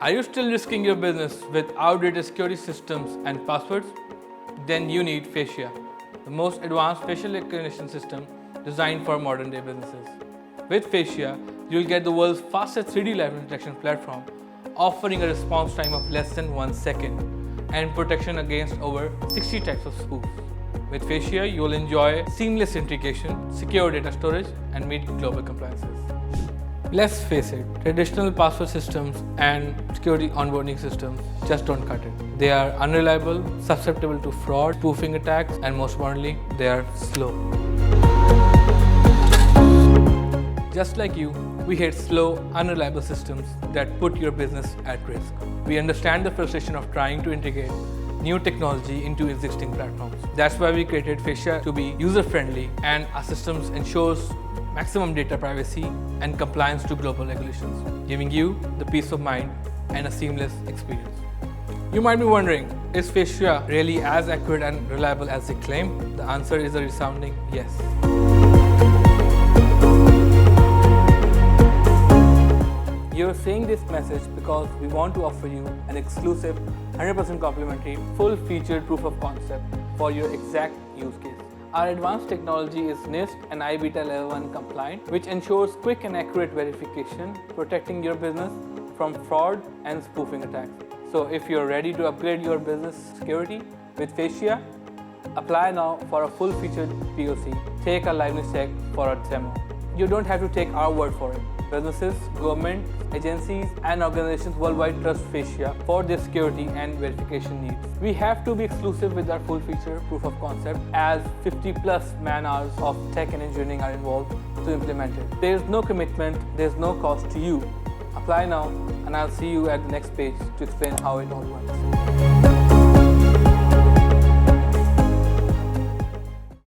Are you still risking your business with outdated security systems and passwords? Then you need Facia, the most advanced facial recognition system designed for modern day businesses. With Facia, you'll get the world's fastest 3D liveness detection platform, offering a response time of less than 1 second and protection against over 60 types of spoofs. With Facia, you'll enjoy seamless integration, secure data storage, and meet global compliances. Let's face it, traditional password systems and security onboarding systems just don't cut it. They are unreliable, susceptible to fraud, spoofing attacks, and most importantly, they are slow. Just like you, we hate slow, unreliable systems that put your business at risk. We understand the frustration of trying to integrate new technology into existing platforms. That's why we created Facia to be user-friendly, and our systems ensures maximum data privacy and compliance to global regulations, giving you the peace of mind and a seamless experience. You might be wondering, is Facia really as accurate and reliable as they claim? The answer is a resounding yes. You're seeing this message because we want to offer you an exclusive 100% complimentary full-featured proof of concept for your exact use case. Our advanced technology is NIST and IBETA Level 1 compliant, which ensures quick and accurate verification, protecting your business from fraud and spoofing attacks. So if you're ready to upgrade your business security with Facia, apply now for a full-featured POC. Take a liveness check for a demo. You don't have to take our word for it. Businesses, government, agencies, and organizations worldwide trust Facia for their security and verification needs. We have to be exclusive with our full-feature proof of concept, as 50+ man-hours of tech and engineering are involved to implement it. There is no commitment, there is no cost to you. Apply now, and I'll see you at the next page to explain how it all works.